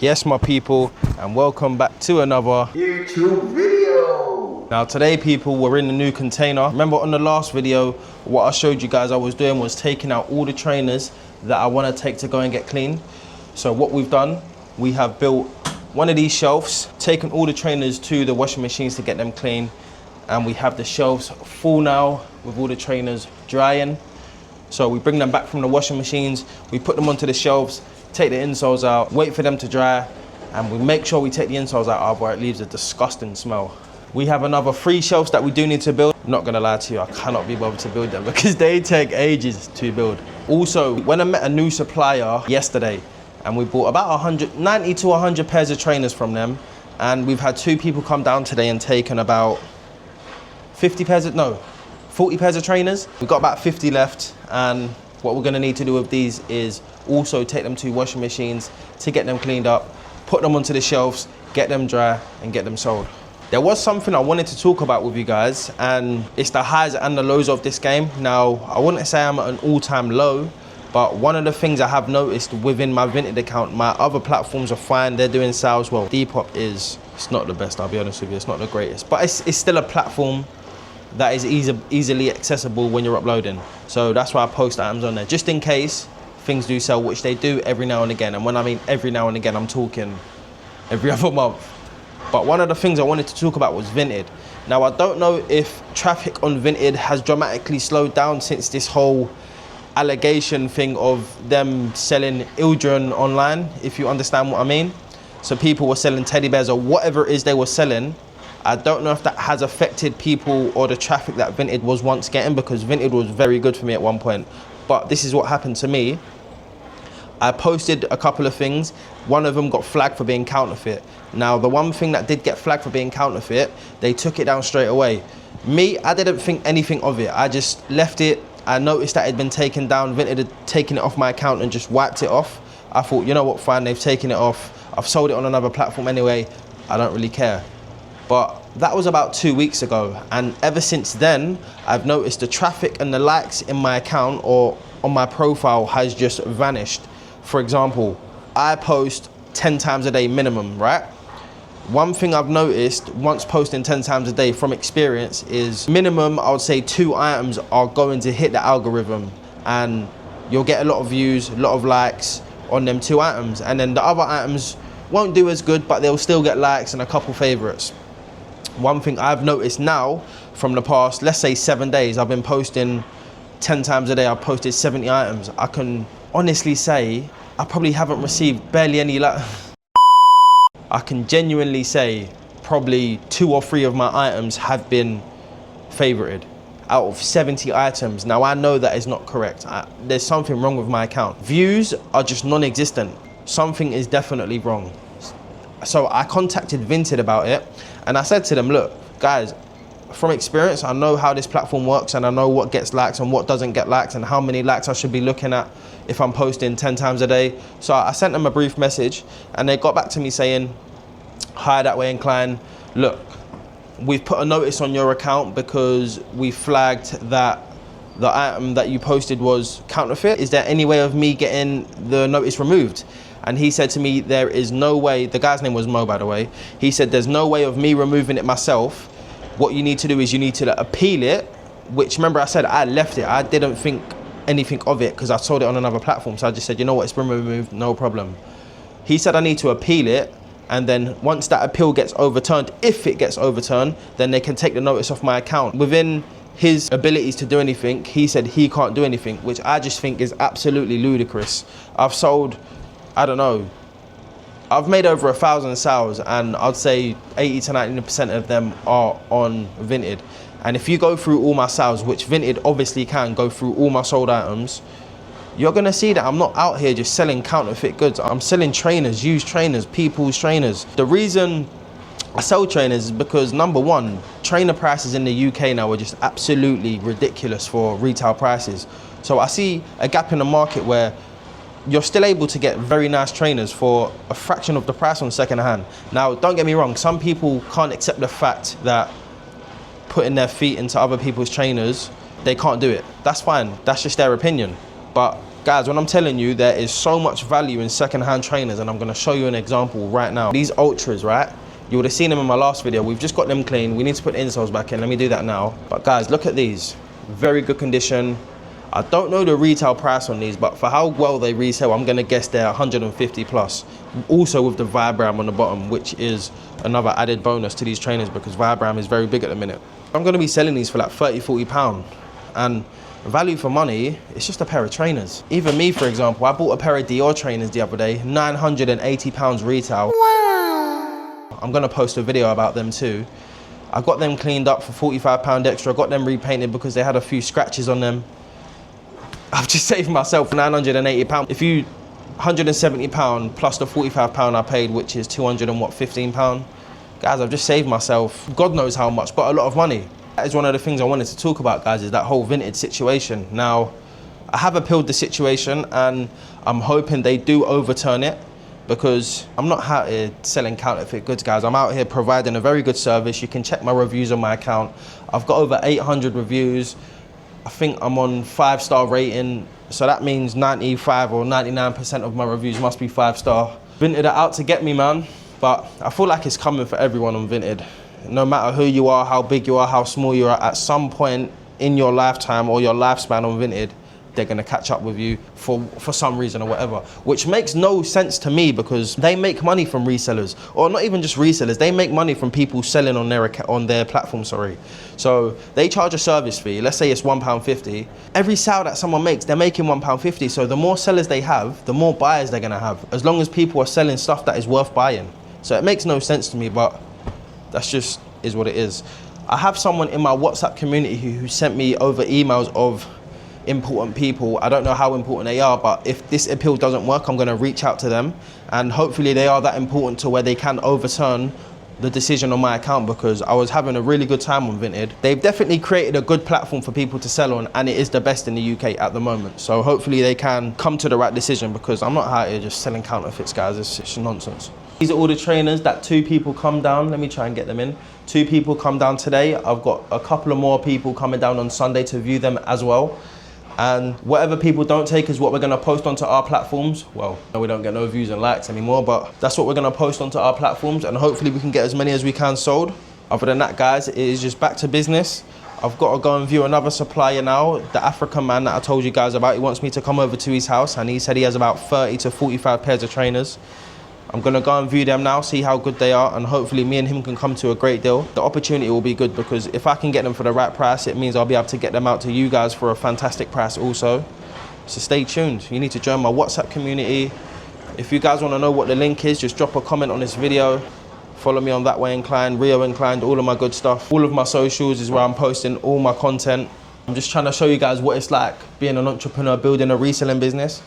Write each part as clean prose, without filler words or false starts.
Yes, my people, and welcome back to another YouTube video. Now today, people, we're in the new container. Remember on the last video, what I showed you guys I was doing was taking out all the trainers that I want to take to go and get cleaned. So what we've done, we have built one of these shelves, taken all the trainers to the washing machines to get them clean, and we have the shelves full now with all the trainers drying. So we bring them back from the washing machines, we put them onto the shelves, take the insoles out, wait for them to dry, and we make sure we take the insoles out otherwise it leaves a disgusting smell. We have another 3 shelves that we do need to build. I'm not gonna lie to you, I cannot be bothered to build them because they take ages to build. Also, when I met a new supplier yesterday, and we bought about 90 to 100 pairs of trainers from them, and we've had 2 people come down today and taken about 40 pairs of trainers. We've got about 50 left, and what we're gonna need to do with these is also take them to washing machines to get them cleaned up, put them onto the shelves, get them dry, and get them sold. There was something I wanted to talk about with you guys, and it's the highs and the lows of this game. Now, I wouldn't say I'm at an all-time low, but one of the things I have noticed within my Vinted account, my other platforms are fine, they're doing sales well. Depop it's not the best, I'll be honest with you, it's not the greatest, but it's still a platform that is easily accessible when you're uploading. So that's why I post items on there, just in case things do sell, which they do every now and again. And when I mean every now and again, I'm talking every other month. But one of the things I wanted to talk about was Vinted. Now, I don't know if traffic on Vinted has dramatically slowed down since this whole allegation thing of them selling children online, if you understand what I mean. So people were selling teddy bears or whatever it is they were selling. I don't know if that has affected people or the traffic that Vinted was once getting, because Vinted was very good for me at one point. But this is what happened to me. I posted a couple of things. One of them got flagged for being counterfeit. Now, the one thing that did get flagged for being counterfeit, they took it down straight away. Me, I didn't think anything of it. I just left it. I noticed that it had been taken down. Vinted had taken it off my account and just wiped it off. I thought, you know what, fine, they've taken it off. I've sold it on another platform anyway. I don't really care. But that was about 2 weeks ago, and ever since then, I've noticed the traffic and the likes in my account or on my profile has just vanished. For example, I post 10 times a day minimum, right? One thing I've noticed once posting 10 times a day from experience is minimum, I would say 2 items are going to hit the algorithm, and you'll get a lot of views, a lot of likes on them 2 items, and then the other items won't do as good, but they'll still get likes and a couple favorites. One thing I've noticed now from the past, let's say 7 days, I've been posting 10 times a day, I've posted 70 items. I can honestly say I probably haven't received barely any I can genuinely say probably 2 or 3 of my items have been favorited out of 70 items. Now, I know that is not correct. There's something wrong with my account. Views are just non-existent. Something is definitely wrong. So I contacted Vinted about it, and I said to them, look, guys, from experience, I know how this platform works, and I know what gets likes and what doesn't get likes, and how many likes I should be looking at if I'm posting 10 times a day. So I sent them a brief message, and they got back to me saying, hi, that way inclined. Look, we've put a notice on your account because we flagged that the item that you posted was counterfeit. Is there any way of me getting the notice removed? And he said to me, there is no way. The guy's name was Mo, by the way. He said, there's no way of me removing it myself. What you need to do is you need to appeal it, which, remember I said I left it. I didn't think anything of it because I sold it on another platform. So I just said, you know what, it's been removed, no problem. He said I need to appeal it, and then once that appeal gets overturned, if it gets overturned, then they can take the notice off my account. Within his abilities to do anything, he said he can't do anything, which I just think is absolutely ludicrous. I've sold, I don't know, I've made over 1,000 sales, and I'd say 80 to 90% of them are on Vinted. And if you go through all my sales, which Vinted obviously can go through all my sold items, you're gonna see that I'm not out here just selling counterfeit goods. I'm selling trainers, used trainers, people's trainers. The reason I sell trainers is because, number one, trainer prices in the UK now are just absolutely ridiculous for retail prices. So I see a gap in the market where you're still able to get very nice trainers for a fraction of the price on second hand. Now, don't get me wrong, some people can't accept the fact that putting their feet into other people's trainers, they can't do it. That's fine, that's just their opinion. But Guys, when I'm telling you there is so much value in second-hand trainers, and I'm gonna show you an example right now. These Ultras, right? You would have seen them in my last video. We've just got them clean. We need to put the insoles back in. Let me do that now. But guys, look at these. Very good condition. I don't know the retail price on these, but for how well they resell, I'm gonna guess they're 150 plus. Also with the Vibram on the bottom, which is another added bonus to these trainers because Vibram is very big at the minute. I'm gonna be selling these for like 30, 40 pound. And value for money, it's just a pair of trainers. Even me, for example, I bought a pair of Dior trainers the other day, 980 pounds retail. Wow. I'm gonna post a video about them too. I got them cleaned up for 45 pound extra. I got them repainted because they had a few scratches on them. I've just saved myself 980 pounds. If you 170 pound plus the 45 pound I paid, which is 215 pound. Guys, I've just saved myself, God knows how much, but a lot of money. That is one of the things I wanted to talk about, guys, is that whole Vinted situation. Now, I have appealed the situation and I'm hoping they do overturn it because I'm not out here selling counterfeit goods, guys. I'm out here providing a very good service. You can check my reviews on my account. I've got over 800 reviews. I think I'm on 5-star rating. So that means 95 or 99% of my reviews must be 5-star. Vinted are out to get me, man. But I feel like it's coming for everyone on Vinted. No matter who you are, how big you are, how small you are, at some point in your lifetime or your lifespan on Vinted, they're gonna catch up with you for some reason or whatever, which makes no sense to me because they make money from resellers, or not even just resellers, they make money from people selling on their platform, sorry. So they charge a service fee, let's say it's £1.50. Every sale that someone makes, they're making £1.50. So the more sellers they have, the more buyers they're gonna have, as long as people are selling stuff that is worth buying. So it makes no sense to me, but that's just is what it is. I have someone in my WhatsApp community who sent me over emails of important people. I don't know how important they are, but if this appeal doesn't work, I'm gonna reach out to them and hopefully they are that important to where they can overturn the decision on my account because I was having a really good time on Vinted. They've definitely created a good platform for people to sell on and it is the best in the UK at the moment. So hopefully they can come to the right decision because I'm not out here just selling counterfeits, guys. It's just nonsense. These are all the trainers that 2 people come down. Let me try and get them in. 2 people come down today. I've got a couple of more people coming down on Sunday to view them as well. And whatever people don't take is what we're gonna post onto our platforms. Well, we don't get no views and likes anymore, but that's what we're gonna post onto our platforms and hopefully we can get as many as we can sold. Other than that, guys, it is just back to business. I've got to go and view another supplier now, the African man that I told you guys about. He wants me to come over to his house and he said he has about 30 to 45 pairs of trainers. I'm gonna go and view them now, see how good they are, and hopefully me and him can come to a great deal. The opportunity will be good because if I can get them for the right price, it means I'll be able to get them out to you guys for a fantastic price also. So stay tuned. You need to join my WhatsApp community. If you guys wanna know what the link is, just drop a comment on this video. Follow me on That Way Inclined, Rio Inclined, all of my good stuff. All of my socials is where I'm posting all my content. I'm just trying to show you guys what it's like being an entrepreneur, building a reselling business.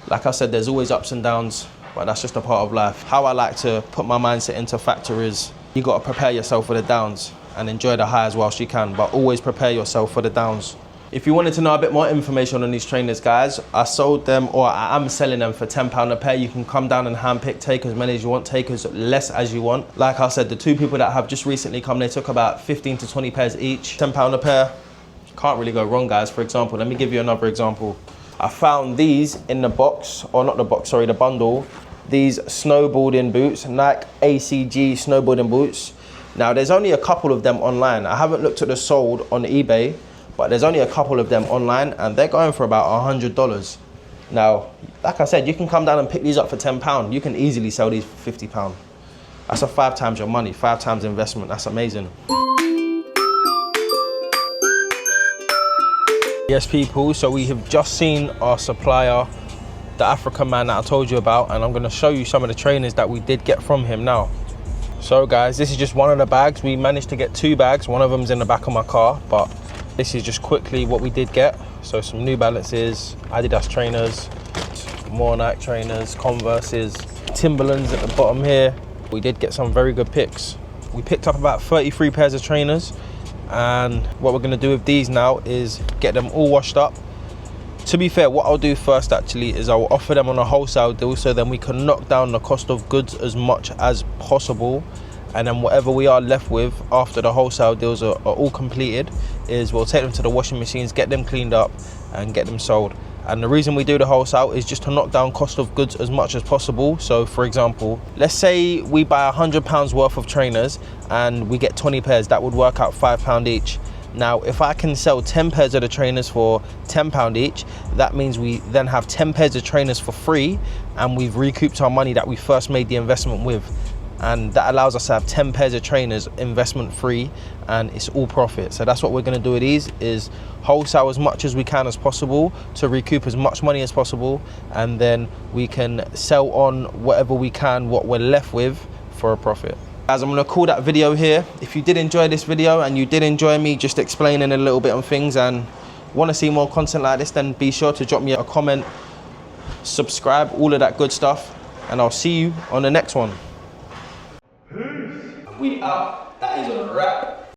Like I said, there's always ups and downs. But that's just a part of life. How I like to put my mindset into factor is you got to prepare yourself for the downs and enjoy the highs whilst you can, but always prepare yourself for the downs. If you wanted to know a bit more information on these trainers, guys, I sold them, or I am selling them for £10 a pair. You can come down and handpick, take as many as you want, take as less as you want. Like I said, the 2 people that have just recently come, they took about 15 to 20 pairs each, £10 a pair. Can't really go wrong, guys. For example, let me give you another example. I found these in the box, or not the box, sorry, the bundle. These snowboarding boots, Nike ACG snowboarding boots. Now there's only a couple of them online. I haven't looked at the sold on eBay, but there's only a couple of them online and they're going for about $100. Now, like I said, you can come down and pick these up for £10. You can easily sell these for £50. That's a 5 times your money, 5 times investment. That's amazing. Yes, people, so we have just seen our supplier, the African man that I told you about, and I'm gonna show you some of the trainers that we did get from him now. So guys, this is just one of the bags. We managed to get 2 bags. One of them's in the back of my car, but this is just quickly what we did get. So some New Balances, Adidas trainers, more Nike trainers, Converses, Timberlands at the bottom here. We did get some very good picks. We picked up about 33 pairs of trainers, and what we're gonna do with these now is get them all washed up. To be fair, what I'll do first actually is I'll offer them on a wholesale deal so then we can knock down the cost of goods as much as possible, and then whatever we are left with after the wholesale deals are all completed is we'll take them to the washing machines, get them cleaned up and get them sold And the reason we do the wholesale is just to knock down cost of goods as much as possible. So for example, let's say we buy £100 worth of trainers and we get 20 pairs, that would work out £5 each. Now, if I can sell 10 pairs of the trainers for £10 each, that means we then have 10 pairs of trainers for free, and we've recouped our money that we first made the investment with. And that allows us to have 10 pairs of trainers investment free, and it's all profit. So that's what we're gonna do with these, is wholesale as much as we can as possible to recoup as much money as possible, and then we can sell on whatever we can, what we're left with, for a profit. Guys, I'm gonna call that video here. If you did enjoy this video and you did enjoy me just explaining a little bit on things and wanna see more content like this, then be sure to drop me a comment, subscribe, all of that good stuff, and I'll see you on the next one. We out. That is a wrap.